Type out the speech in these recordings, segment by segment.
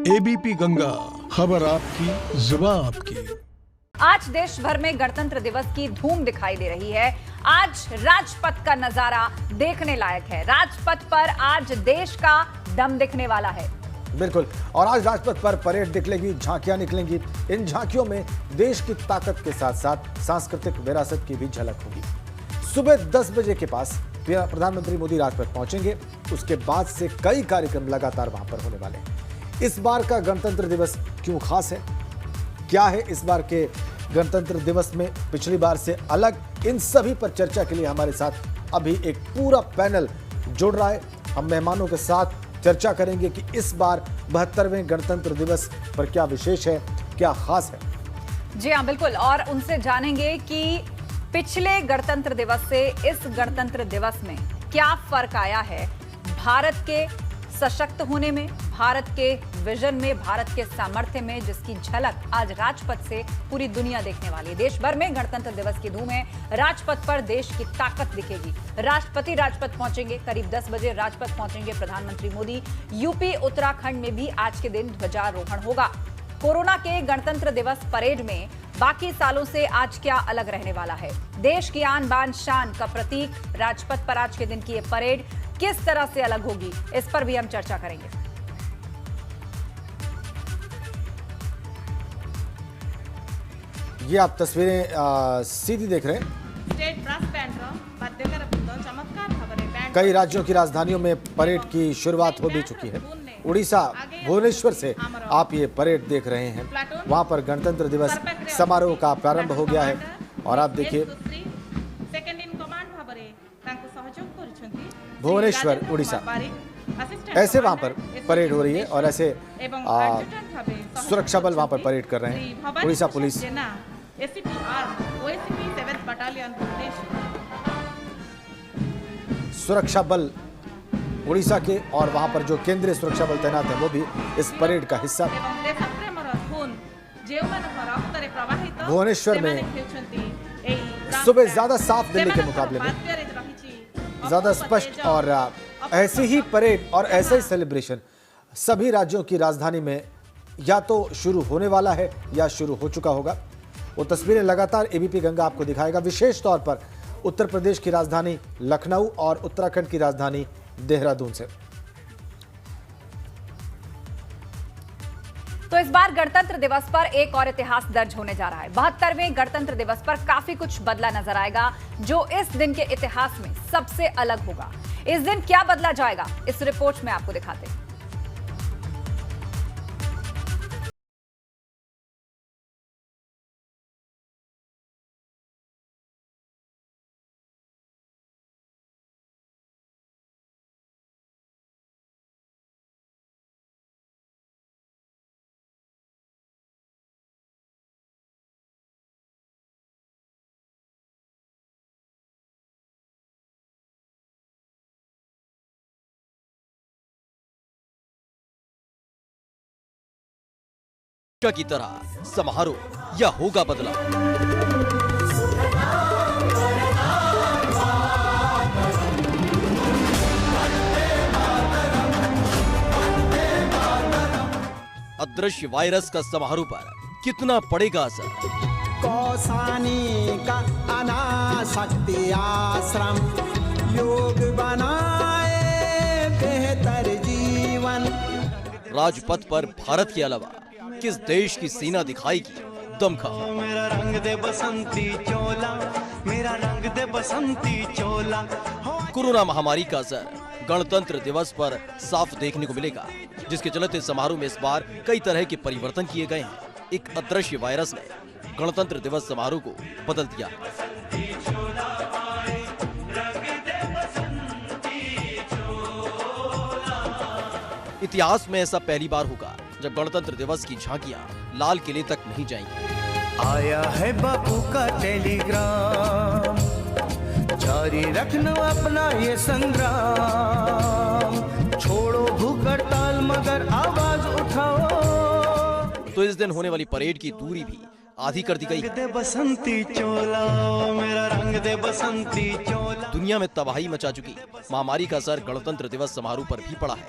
ABP Ganga, खबर आपकी, जुबान आपकी। आज देश भर में गणतंत्र दिवस की धूम दिखाई दे रही है। आज राजपथ का नजारा देखने लायक है। राजपथ पर आज देश का दम दिखने वाला है। बिल्कुल, और आज राजपथ पर परेड निकलेगी, झांकियां निकलेंगी। इन झांकियों में देश की ताकत के साथ साथ सांस्कृतिक विरासत की भी झलक होगी। सुबह 10 बजे के पास प्रधानमंत्री मोदी राजपथ पहुंचेंगे। उसके बाद से कई कार्यक्रम लगातार वहां पर होने वाले हैं। इस बार का गणतंत्र दिवस क्यों खास है, क्या है इस बार के गणतंत्र दिवस में पिछली बार से अलग, इन सभी पर चर्चा के लिए हमारे साथ अभी एक पूरा पैनल जुड़ रहा है। हम मेहमानों के साथ चर्चा करेंगे कि इस बार 72वें गणतंत्र दिवस पर क्या विशेष है, क्या खास है। जी हाँ, बिल्कुल, और उनसे जानेंगे कि पिछले गणतंत्र दिवस से इस गणतंत्र दिवस में क्या फर्क आया है। भारत के सशक्त होने में, भारत के विजन में, भारत के सामर्थ्य में, जिसकी झलक आज राजपथ से पूरी दुनिया देखने वाली है। देश भर में गणतंत्र दिवस की धूम है। राजपथ पर देश की ताकत दिखेगी। राष्ट्रपति राजपथ पहुंचेंगे, करीब 10 बजे राजपथ पहुंचेंगे प्रधानमंत्री मोदी। यूपी उत्तराखंड में भी आज के दिन ध्वजारोहण होगा। कोरोना के गणतंत्र दिवस परेड में बाकी सालों से आज क्या अलग रहने वाला है। देश की आन बान शान का प्रतीक राजपथ पर आज के दिन की ये परेड किस तरह से अलग होगी, इस पर भी हम चर्चा करेंगे। ये आप तस्वीरें सीधी देख रहे हैं। कई राज्यों की राजधानियों में परेड की शुरुआत हो भी चुकी है। उड़ीसा भुवनेश्वर से आप ये परेड देख रहे हैं। वहां पर गणतंत्र दिवस समारोह का प्रारंभ हो गया है और आप देखिए भुवनेश्वर उड़ीसा, ऐसे वहां पर परेड हो रही है और ऐसे सुरक्षा बल वहां पर परेड कर रहे हैं। उड़ीसा पुलिस, सुरक्षा बल उड़ीसा के, और वहां पर जो केंद्रीय सुरक्षा बल तैनात है वो भी इस परेड का हिस्सा। भुवनेश्वर में सुबह ज्यादा साफ दिल्ली के मुकाबले में ज्यादा स्पष्ट, और ऐसी ही परेड और ऐसा ही सेलिब्रेशन सभी राज्यों की राजधानी में या तो शुरू होने वाला है या शुरू हो चुका होगा। वो तस्वीरें लगातार एबीपी गंगा आपको दिखाएगा, विशेष तौर पर उत्तर प्रदेश की राजधानी लखनऊ और उत्तराखंड की राजधानी देहरादून से। तो इस बार गणतंत्र दिवस पर एक और इतिहास दर्ज होने जा रहा है। 72वें गणतंत्र दिवस पर काफी कुछ बदला नजर आएगा, जो इस दिन के इतिहास में सबसे अलग होगा। इस दिन क्या बदला जाएगा, इस रिपोर्ट में आपको दिखाते हैं। की तरह समारोह या होगा बदला। अदृश्य वायरस का समारोह पर कितना पड़ेगा असर। कौसानी का अनासक्ति आश्रम योग बनाए बेहतर जीवन। राजपथ पर भारत के अलावा किस देश की सेना दिखाएगी दमखम। मेरा रंग दे बसंती चोला, मेरा रंग दे बसंती चोला। कोरोना महामारी का असर गणतंत्र दिवस पर साफ देखने को मिलेगा, जिसके चलते समारोह में इस बार कई तरह के परिवर्तन किए गए हैं। एक अदृश्य वायरस ने गणतंत्र दिवस समारोह को बदल दिया। इतिहास में ऐसा पहली बार होगा जब गणतंत्र दिवस की झांकियां लाल किले तक नहीं जाएंगी। आया है बापू का टेलीग्राम, जारी रखना अपना ये संग्राम। छोड़ो भूख हड़ताल मगर आवाज उठाओ। तो इस दिन होने वाली परेड की दूरी भी आधी कर दी गई। बसंती चोला, मेरा रंग दे बसंती चोला। दुनिया में तबाही मचा चुकी महामारी का असर गणतंत्र दिवस समारोह पर भी पड़ा है,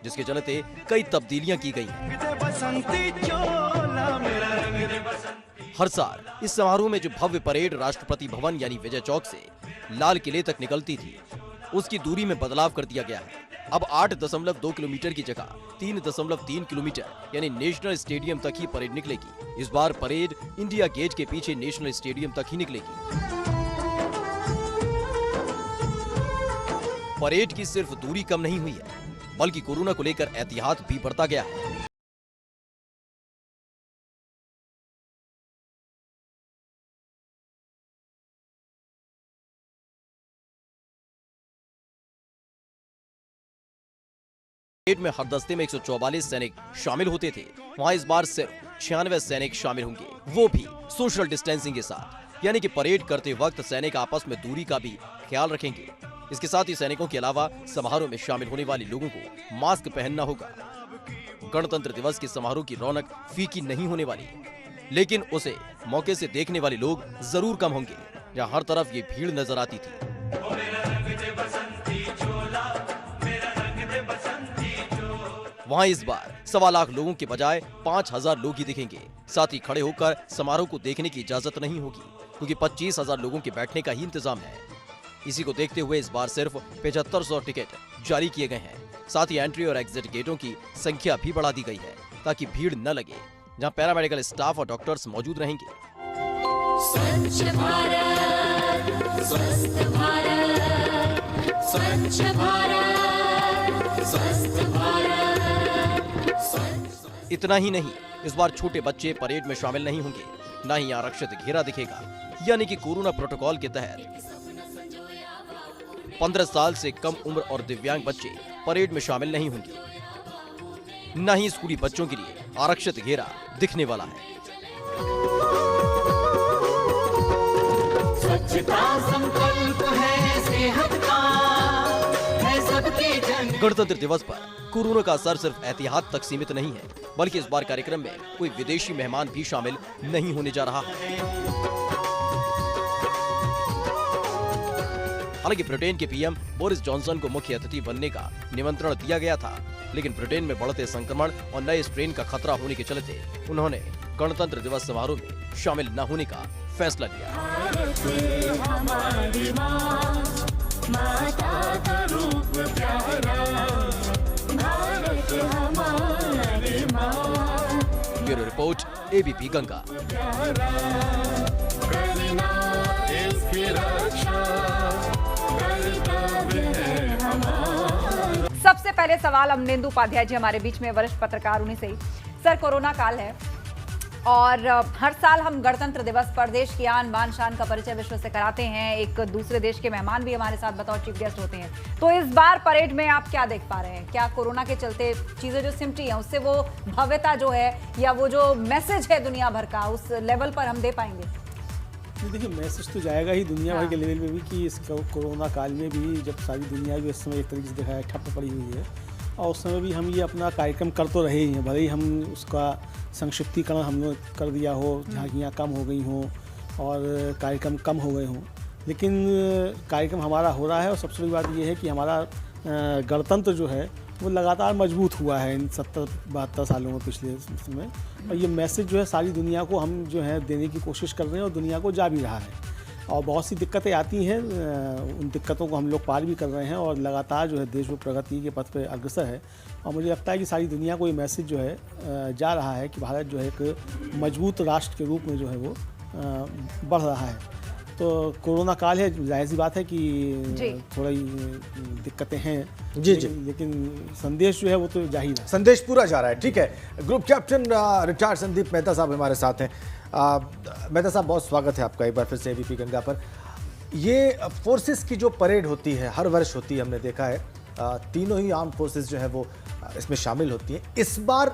जिसके चलते कई तब्दीलियां की गई हैं। बसंती चोला, मेरा रंग दे बसंती। हर साल इस समारोह में जो भव्य परेड राष्ट्रपति भवन यानी विजय चौक से लाल किले तक निकलती थी, उसकी दूरी में बदलाव कर दिया गया है। अब 8.2 किलोमीटर की जगह 3.3 किलोमीटर यानी नेशनल स्टेडियम तक ही परेड निकलेगी। इस बार परेड इंडिया गेट के पीछे नेशनल स्टेडियम तक ही निकलेगी। परेड की सिर्फ दूरी कम नहीं हुई है, बल्कि कोरोना को लेकर एहतियात भी बरता गया है। परेड में हर दस्ते में 144 सैनिक शामिल होते थे, वहां इस बार सिर्फ 96 सैनिक शामिल होंगे, वो भी सोशल डिस्टेंसिंग के साथ, यानी कि परेड करते वक्त सैनिक आपस में दूरी का भी ख्याल रखेंगे। इसके साथ ही सैनिकों के अलावा समारोह में शामिल होने वाले लोगों को मास्क पहनना होगा। गणतंत्र दिवस के समारोह की रौनक फीकी नहीं होने वाली, लेकिन उसे मौके से देखने वाले लोग जरूर कम होंगे। जहां हर तरफ ये भीड़ नजर आती थी, वहां इस बार 1.25 लाख लोगों के बजाय 5000 लोग ही दिखेंगे। साथ ही खड़े होकर समारोह को देखने की इजाजत नहीं होगी, क्योंकि 25,000 लोगों के बैठने का ही इंतजाम है। इसी को देखते हुए इस बार सिर्फ 7500 टिकट जारी किए गए हैं। साथ ही एंट्री और एग्जिट गेटों की संख्या भी बढ़ा दी गई है, ताकि भीड़ न लगे। जहां पैरामेडिकल स्टाफ और डॉक्टर्स मौजूद रहेंगे। स्वच्छ भारत, स्वस्थ भारत, स्वच्छ भारत, स्वस्थ भारत। इतना ही नहीं, इस बार छोटे बच्चे परेड में शामिल नहीं होंगे, न ही आरक्षित घेरा दिखेगा, यानी कि कोरोना प्रोटोकॉल के तहत 15 साल से कम उम्र और दिव्यांग बच्चे परेड में शामिल नहीं होंगे। न ही स्कूली बच्चों के लिए आरक्षित घेरा दिखने वाला है। स्वच्छता संकल्प है सेहत का, है सबके जन। गणतंत्र दिवस पर कोरोना का असर सिर्फ एहतियात तक सीमित नहीं है, बल्कि इस बार कार्यक्रम में कोई विदेशी मेहमान भी शामिल नहीं होने जा रहा है। हालांकि ब्रिटेन के पीएम बोरिस जॉनसन को मुख्य अतिथि बनने का निमंत्रण दिया गया था, लेकिन ब्रिटेन में बढ़ते संक्रमण और नए स्ट्रेन का खतरा होने के चलते उन्होंने गणतंत्र दिवस समारोह में शामिल न होने का फैसला लिया। Bureau report, ABP Ganga. सबसे पहले सवाल अमनेंदु उपाध्याय जी हमारे बीच में, वरिष्ठ पत्रकार, उन्हीं से ही। सर, कोरोना काल है और हर साल हम गणतंत्र दिवस पर देश की आन बान शान का परिचय विश्व से कराते हैं। एक दूसरे देश के मेहमान भी हमारे साथ बतौर चीफ गेस्ट होते हैं। तो इस बार परेड में आप क्या देख पा रहे हैं? क्या कोरोना के चलते चीजें जो सिमटी हैं उससे वो भव्यता जो है या वो जो मैसेज है दुनिया भर का, उस लेवल पर हम दे पाएंगे? देखिए, मैसेज तो जाएगा ही दुनिया भर के लेवल पे भी कि इस कोरोना काल में भी, जब सारी दुनिया भी इस समय एक तरीके से देखा है ठप्प पड़ी हुई है, और उस समय भी हम ये अपना कार्यक्रम कर तो रहे ही हैं। भले ही हम उसका संक्षिप्तीकरण हमने कर दिया हो, झांकियाँ कम हो गई हों और कार्यक्रम कम हो गए हों, लेकिन कार्यक्रम हमारा हो रहा है। और सबसे बड़ी बात ये है कि हमारा गणतंत्र जो है वो लगातार मजबूत हुआ है इन 70-72 सालों में पिछले समय। और ये मैसेज जो है सारी दुनिया को हम जो है देने की कोशिश कर रहे हैं और दुनिया को जा भी रहा है। और बहुत सी दिक्कतें आती हैं, उन दिक्कतों को हम लोग पार भी कर रहे हैं और लगातार जो है देश वो प्रगति के पथ पर अग्रसर है। और मुझे लगता है कि सारी दुनिया को ये मैसेज जो है जा रहा है कि भारत जो है एक मजबूत राष्ट्र के रूप में जो है वो बढ़ रहा है। तो कोरोना काल है, जाहिर सी बात है कि थोड़ा दिक्कतें हैं जी जी, लेकिन संदेश जो है वो तो जाहिर है, संदेश पूरा जा रहा है। ठीक है, group captain retired Sandeep Mehta साहब हमारे साथ हैं। मेहता साहब, बहुत स्वागत है आपका एक बार फिर से एबीपी गंगा पर। ये फोर्सेस की जो परेड होती है, हर वर्ष होती है, हमने देखा है तीनों ही आर्म फोर्सेस जो है वो इसमें शामिल होती हैं। इस बार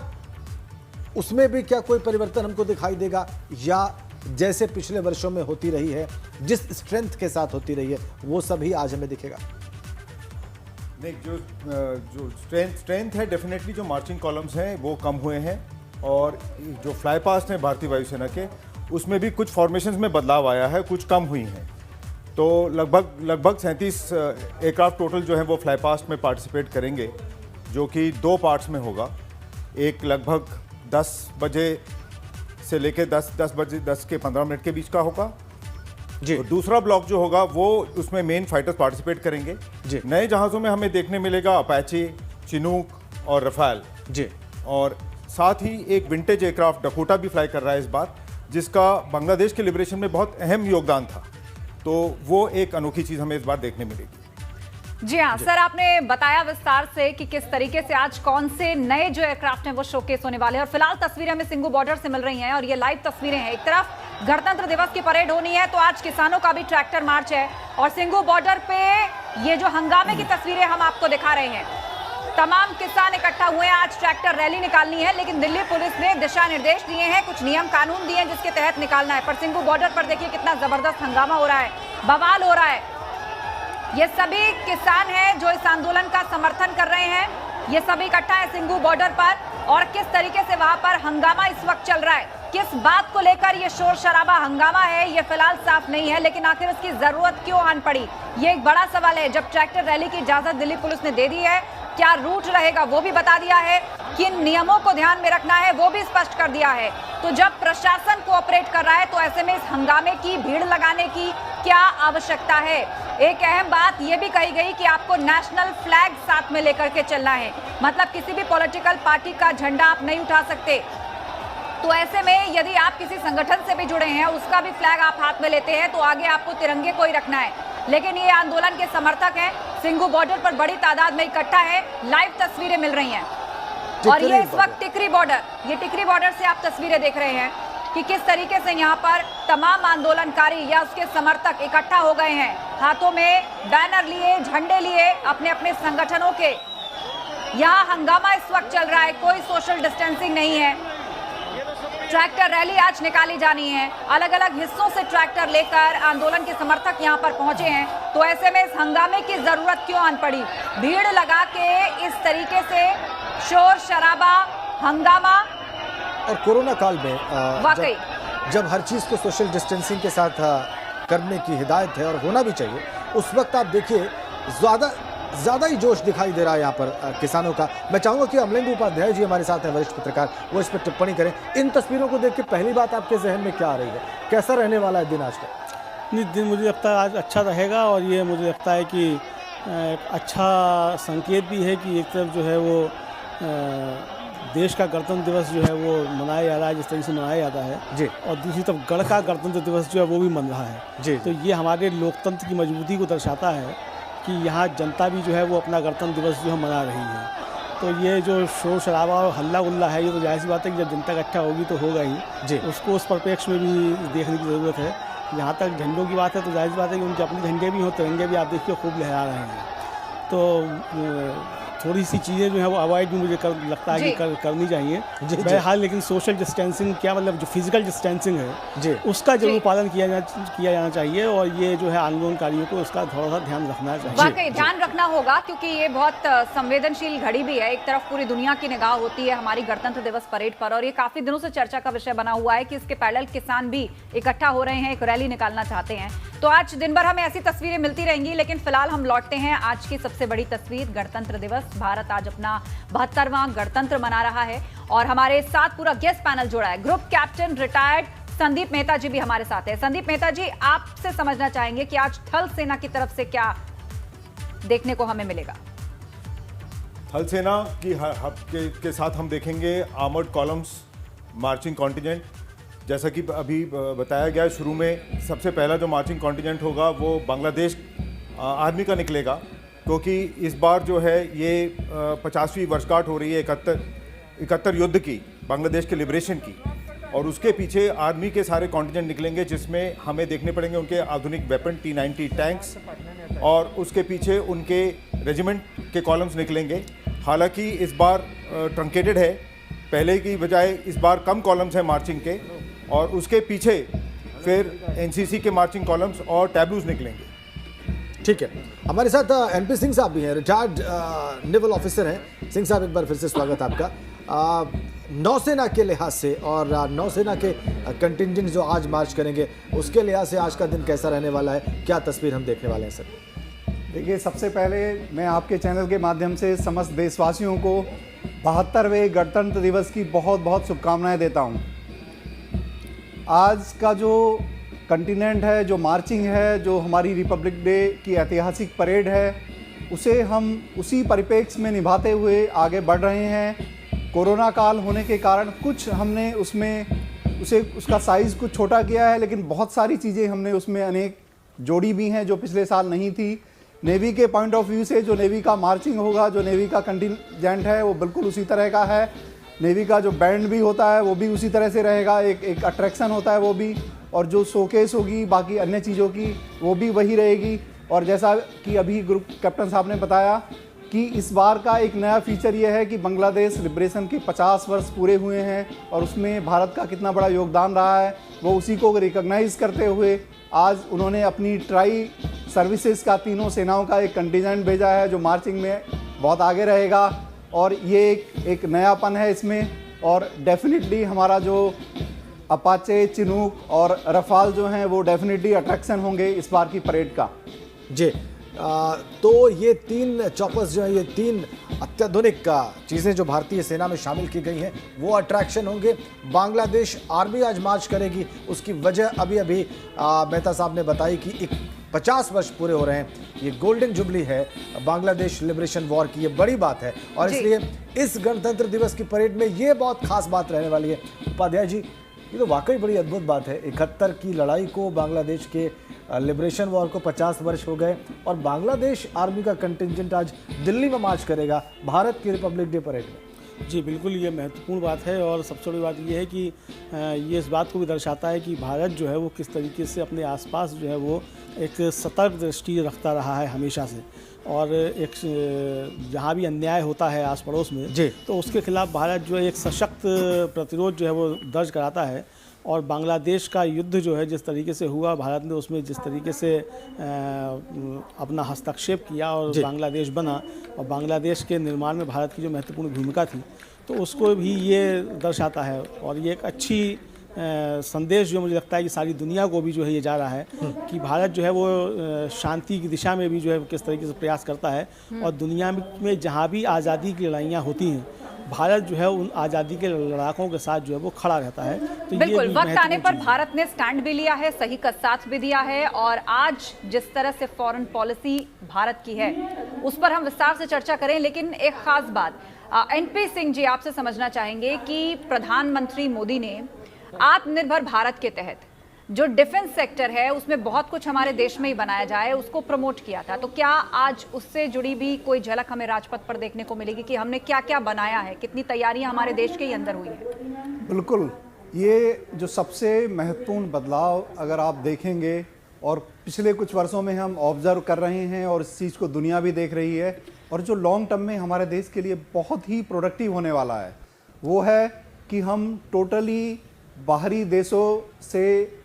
उसमें भी क्या कोई परिवर्तन हमको दिखाई देगा, या जैसे पिछले वर्षों में होती रही है, जिस स्ट्रेंथ के साथ होती रही है, वो सब ही आज हमें दिखेगा? नहीं, जो स्ट्रेंथ है, डेफिनेटली जो मार्चिंग कॉलम्स हैं वो कम हुए हैं, और जो फ्लाई पास्ट हैं भारतीय वायुसेना के, उसमें भी कुछ फॉर्मेशंस में बदलाव आया है, कुछ कम हुई हैं। तो लगभग 37 एयरक्राफ्ट टोटल जो है वो फ्लाई पास्ट में पार्टिसिपेट करेंगे, जो कि 2 पार्ट्स में होगा। एक लगभग 10 बजे से लेकर 10 के 15 मिनट के बीच का होगा जी। और दूसरा ब्लॉक जो होगा वो उसमें मेन फाइटर्स पार्टिसिपेट करेंगे जी। नए जहाज़ों में हमें देखने मिलेगा अपाचे, चिनूक और रफाल जी। और साथ ही एक विंटेज एयरक्राफ्ट डकोटा भी फ्लाई कर रहा है इस बार, जिसका बांग्लादेश के लिबरेशन में बहुत अहम योगदान था। तो वो एक अनोखी चीज़ हमें इस बार देखने मिलेगी। जी हाँ सर, आपने बताया विस्तार से कि किस तरीके से आज कौन से नए जो एयरक्राफ्ट हैं वो शोकेस होने वाले हैं। और फिलहाल तस्वीरें हमें सिंघू बॉर्डर से मिल रही हैं और ये लाइव तस्वीरें हैं। एक तरफ गणतंत्र दिवस की परेड होनी है तो आज किसानों का भी ट्रैक्टर मार्च है और सिंघू बॉर्डर पे ये जो हंगामे की तस्वीरें हम आपको दिखा रहे हैं, तमाम किसान इकट्ठा हुए हैं। आज ट्रैक्टर रैली निकालनी है लेकिन दिल्ली पुलिस ने दिशा निर्देश दिए हैं, कुछ नियम कानून दिए हैं जिसके तहत निकालना है। पर सिंघू बॉर्डर पर देखिए कितना जबरदस्त हंगामा हो रहा है, बवाल हो रहा है। ये सभी किसान हैं जो इस आंदोलन का समर्थन कर रहे हैं, ये सभी इकट्ठा है सिंघू बॉर्डर पर। और किस तरीके से वहां पर हंगामा इस वक्त चल रहा है, किस बात को लेकर ये शोर शराबा हंगामा है, ये फिलहाल साफ नहीं है। लेकिन आखिर इसकी जरूरत क्यों आन पड़ी, ये एक बड़ा सवाल है। जब ट्रैक्टर रैली की इजाजत दिल्ली पुलिस ने दे दी है, क्या रूट रहेगा वो भी बता दिया है, किन नियमों को ध्यान में रखना है वो भी स्पष्ट कर दिया है। तो जब प्रशासन कोऑपरेट कर रहा है तो ऐसे में इस हंगामे की भीड़ लगाने की क्या आवश्यकता है। एक अहम बात यह भी कही गई कि आपको नेशनल फ्लैग साथ में लेकर के चलना है, मतलब किसी भी पॉलिटिकल पार्टी का झंडा आप नहीं उठा सकते। तो ऐसे में यदि आप किसी संगठन से भी जुड़े हैं, उसका भी फ्लैग आप हाथ में लेते हैं तो आगे आपको तिरंगे को ही रखना है। लेकिन ये आंदोलन के समर्थक हैं, सिंघू बॉर्डर पर बड़ी तादाद में इकट्ठा है, लाइव तस्वीरें मिल रही हैं। और ये इस वक्त टिकरी बॉर्डर, ये टिकरी बॉर्डर से आप तस्वीरें देख रहे हैं कि किस तरीके से यहाँ पर तमाम आंदोलनकारी या उसके समर्थक इकट्ठा हो गए हैं, हाथों में बैनर लिए, झंडे लिए, अपने अपने संगठनों के। यहाँ हंगामा इस वक्त चल रहा है, कोई सोशल डिस्टेंसिंग नहीं है। ट्रैक्टर रैली आज निकाली जानी है, अलग अलग हिस्सों से ट्रैक्टर लेकर आंदोलन के समर्थक यहां पर पहुंचे हैं। तो ऐसे में इस हंगामे की जरूरत क्यों आन पड़ी, भीड़ लगा के इस तरीके से शोर शराबा हंगामा। और कोरोना काल में वाकई जब हर चीज़ को सोशल डिस्टेंसिंग के साथ करने की हिदायत है और होना भी चाहिए, उस वक्त आप देखिए ज़्यादा ही जोश दिखाई दे रहा है यहाँ पर किसानों का। मैं चाहूँगा कि अमलेंदु उपाध्याय जी हमारे साथ हैं, वरिष्ठ पत्रकार, वो इस पर टिप्पणी करें। इन तस्वीरों को देख के पहली बात आपके जहन में क्या आ रही है, कैसा रहने वाला है दिन आज का? नहीं, दिन मुझे लगता है आज अच्छा रहेगा और ये मुझे लगता है कि एक अच्छा संकेत भी है कि एक तरफ जो है वो देश का गणतंत्र दिवस जो है वो मनाया जा रहा है जिस तरीके से मनाया जाता है जी, और दूसरी तरफ गढ़ का गणतंत्र दिवस जो है वो भी मन रहा है जी। तो ये हमारे लोकतंत्र की मजबूती को दर्शाता है कि यहाँ जनता भी जो है वो अपना गणतंत्र दिवस जो है मना रही है। तो ये जो शोर शराबा और हल्ला गुल्ला है, ये तो जाहिर सी बात है कि जब जनता इकट्ठा होगी तो होगा ही जी। उसको उस परिप्रेक्ष्य में भी देखने की ज़रूरत है। जहाँ तक झंडों की बात है तो जाहिर सी बात है कि उनके अपने झंडे भी हों, तिरंगे भी आप देखिए खूब लहरा रहे हैं। तो थोड़ी सी चीज़ें जो है वो अवॉइड भी मुझे लगता है कि करनी चाहिए बहरहाल। लेकिन सोशल डिस्टेंसिंग क्या मतलब जो फिजिकल डिस्टेंसिंग है जी, उसका जरूर पालन किया जाना चाहिए और ये जो है आंदोलनकारियों को उसका थोड़ा सा ध्यान रखना चाहिए। वाकई ध्यान रखना होगा क्योंकि ये बहुत संवेदनशील घड़ी भी है। एक तरफ पूरी दुनिया की निगाह होती है हमारी गणतंत्र दिवस परेड पर और ये काफी दिनों से चर्चा का विषय बना हुआ है कि इसके पैरेलल किसान भी इकट्ठा हो रहे हैं, एक रैली निकालना चाहते हैं। तो आज दिन भर हमें ऐसी तस्वीरें मिलती रहेंगी, लेकिन फिलहाल हम लौटते हैं आज की सबसे बड़ी तस्वीर, गणतंत्र दिवस। भारत आज अपना 72वां गणतंत्र मना रहा है और हमारे साथ पूरा गेस्ट पैनल जुड़ा है। Group captain retired Sandeep Mehta ji भी हमारे साथ है। संदीप मेहता जी, आपसे समझना चाहेंगे कि आज थल सेना की तरफ से क्या देखने को हमें मिलेगा? थल सेना की के साथ हम देखेंगे आर्मर्ड कॉलम्स, मार्चिंग कॉन्टिजेंट। जैसा कि अभी बताया गया शुरू में, सबसे पहला जो मार्चिंग कॉन्टिजेंट होगा वो बांग्लादेश आर्मी का निकलेगा, क्योंकि इस बार जो है ये 50वीं वर्षगांठ हो रही है 71 युद्ध की, बांग्लादेश के लिबरेशन की। और उसके पीछे आर्मी के सारे कॉन्टिजेंट निकलेंगे जिसमें हमें देखने पड़ेंगे उनके आधुनिक वेपन T-90 टैंक्स और उसके पीछे उनके रेजिमेंट के कॉलम्स निकलेंगे। हालांकि इस बार ट्रंकेटेड है, पहले की बजाय इस बार कम कॉलम्स हैं मार्चिंग के, और उसके पीछे फिर NCC के मार्चिंग कॉलम्स और टैब्लूज निकलेंगे। ठीक है, हमारे साथ MP सिंह साहब भी हैं, रिटायर्ड नेवल ऑफिसर हैं। सिंह साहब, एक बार फिर से स्वागत आपका। नौसेना के लिहाज से और नौसेना के कंटिंजेंट जो आज मार्च करेंगे उसके लिहाज से आज का दिन कैसा रहने वाला है, क्या तस्वीर हम देखने वाले हैं सर? देखिए, सबसे पहले मैं आपके चैनल के माध्यम से समस्त देशवासियों को 72वें गणतंत्र दिवस की बहुत बहुत शुभकामनाएं देता हूं। आज का जो कंटिनेंट है, जो मार्चिंग है, जो हमारी रिपब्लिक डे की ऐतिहासिक परेड है, उसे हम उसी परिप्रेक्ष्य में निभाते हुए आगे बढ़ रहे हैं। कोरोना काल होने के कारण कुछ हमने उसका साइज़ कुछ छोटा किया है, लेकिन बहुत सारी चीज़ें हमने उसमें अनेक जोड़ी भी हैं जो पिछले साल नहीं थी। नेवी के पॉइंट ऑफ व्यू से जो नेवी का मार्चिंग होगा, जो नेवी का कंटिजेंट है, वो बिल्कुल उसी तरह का है। नेवी का जो बैंड भी होता है वो भी उसी तरह से रहेगा, एक अट्रैक्शन होता है वो भी, और जो शोकेस होगी बाकी अन्य चीज़ों की वो भी वही रहेगी। और जैसा कि अभी ग्रुप कैप्टन साहब ने बताया कि इस बार का एक नया फीचर ये है कि बांग्लादेश लिबरेशन के 50 वर्ष पूरे हुए हैं और उसमें भारत का कितना बड़ा योगदान रहा है, वो उसी को रिकॉग्नाइज़ करते हुए आज उन्होंने अपनी ट्राई सर्विसेज का तीनों सेनाओं का एक कंटिजेंट भेजा है जो मार्चिंग में बहुत आगे रहेगा। और ये एक नयापन है इसमें, और डेफिनेटली हमारा जो अपाचे, चिनूक और रफाल जो हैं वो डेफिनेटली अट्रैक्शन होंगे इस बार की परेड का। जी, तो ये 3 चॉपर्स जो हैं, ये 3 अत्याधुनिक चीज़ें जो भारतीय सेना में शामिल की गई हैं वो अट्रैक्शन होंगे। बांग्लादेश आर्मी आज मार्च करेगी, उसकी वजह अभी मेहता साहब ने बताई कि 50 वर्ष पूरे हो रहे हैं, ये गोल्डन जुबली है बांग्लादेश लिबरेशन वॉर की, ये बड़ी बात है और इसलिए इस गणतंत्र दिवस की परेड में ये बहुत खास बात रहने वाली है। उपाध्याय जी, ये तो वाकई बड़ी अद्भुत बात है। 71 की लड़ाई को, बांग्लादेश के लिबरेशन वॉर को 50 वर्ष हो गए और बांग्लादेश आर्मी का कंटिजेंट आज दिल्ली में मार्च करेगा भारत की रिपब्लिक डे परेड में। जी बिल्कुल, ये महत्वपूर्ण बात है और सबसे बड़ी बात ये है कि ये इस बात को भी दर्शाता है कि भारत जो है वो किस तरीके से अपने आसपास जो है वो एक सतर्क दृष्टि रखता रहा है हमेशा से, और एक जहाँ भी अन्याय होता है आस पड़ोस में तो उसके खिलाफ भारत जो है एक सशक्त प्रतिरोध जो है वो दर्ज कराता है। और बांग्लादेश का युद्ध जो है जिस तरीके से हुआ, भारत ने उसमें जिस तरीके से अपना हस्तक्षेप किया और बांग्लादेश बना, और बांग्लादेश के निर्माण में भारत की जो महत्वपूर्ण भूमिका थी, तो उसको भी ये दर्शाता है। और ये एक अच्छी संदेश जो मुझे लगता है कि सारी दुनिया को भी जो है ये जा रहा है कि भारत जो है वो शांति की दिशा में भी जो है किस तरीके से प्रयास करता है, और दुनिया में जहाँ भी आज़ादी की लड़ाइयाँ होती हैं, भारत जो है उन आज़ादी के लड़ाकों के साथ जो है वो खड़ा रहता है। तो बिल्कुल, वक्त आने पर भारत ने स्टैंड भी लिया है, सही का साथ भी दिया है, और आज जिस तरह से फॉरेन पॉलिसी भारत की है उस पर हम विस्तार से चर्चा करें। लेकिन एक खास बात एनपी सिंह जी आपसे समझना चाहेंगे कि प्रधानमंत्री मोदी ने आत्मनिर्भर भारत के तहत जो डिफेंस सेक्टर है उसमें बहुत कुछ हमारे देश में ही बनाया जाए उसको प्रमोट किया था, तो क्या आज उससे जुड़ी भी कोई झलक हमें राजपथ पर देखने को मिलेगी कि हमने क्या क्या बनाया है, कितनी तैयारियां हमारे देश के ही अंदर हुई है? बिल्कुल, ये जो सबसे महत्वपूर्ण बदलाव अगर आप देखेंगे और पिछले कुछ वर्षों में हम ऑब्जर्व कर रहे हैं और इस चीज़ को दुनिया भी देख रही है, और जो लॉन्ग टर्म में हमारे देश के लिए बहुत ही प्रोडक्टिव होने वाला है, वो है कि हम टोटली बाहरी देशों से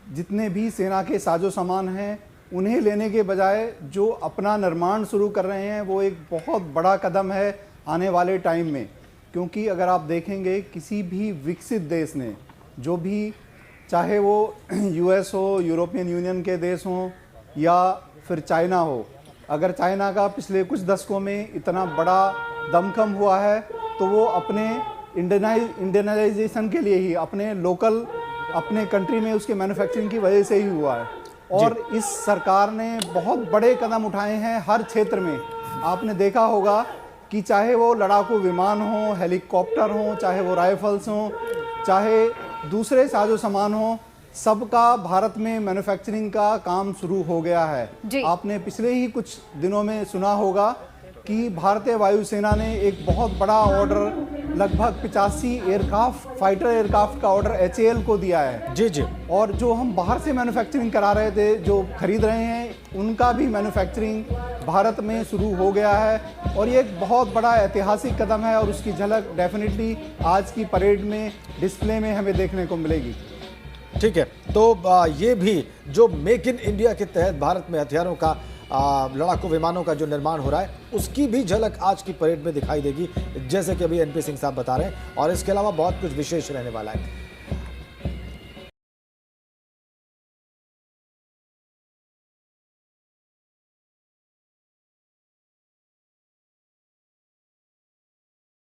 जितने भी सेना के साजो सामान हैं उन्हें लेने के बजाय जो अपना निर्माण शुरू कर रहे हैं वो एक बहुत बड़ा कदम है आने वाले टाइम में। क्योंकि अगर आप देखेंगे किसी भी विकसित देश ने, जो भी चाहे वो यूएस हो, यूरोपियन यूनियन के देश हों या फिर चाइना हो, अगर चाइना का पिछले कुछ दशकों में इतना बड़ा दमखम हुआ है तो वो अपने इंडियनाइजेशन के लिए ही, अपने लोकल, अपने कंट्री में उसके मैन्युफैक्चरिंग की वजह से ही हुआ है। और इस सरकार ने बहुत बड़े कदम उठाए हैं हर क्षेत्र में। आपने देखा होगा कि चाहे वो लड़ाकू विमान हो, हेलीकॉप्टर हो, चाहे वो राइफल्स हों, चाहे दूसरे साजो सामान हो, सबका भारत में मैन्युफैक्चरिंग का काम शुरू हो गया है। आपने पिछले ही कुछ दिनों में सुना होगा कि भारतीय वायुसेना ने एक बहुत बड़ा ऑर्डर, लगभग 85 एयरक्राफ्ट, फाइटर एयरक्राफ्ट का ऑर्डर HAL को दिया है। जी। और जो हम बाहर से मैन्युफैक्चरिंग करा रहे थे, जो खरीद रहे हैं, उनका भी मैन्युफैक्चरिंग भारत में शुरू हो गया है और ये एक बहुत बड़ा ऐतिहासिक कदम है और उसकी झलक डेफिनेटली आज की परेड में, डिस्प्ले में हमें देखने को मिलेगी। ठीक है, तो ये भी जो मेक इन इंडिया के तहत भारत में हथियारों का, लड़ाकू विमानों का जो निर्माण हो रहा है, उसकी भी झलक आज की परेड में दिखाई देगी, जैसे कि अभी एनपी सिंह साहब बता रहे हैं। और इसके अलावा बहुत कुछ विशेष रहने वाला है।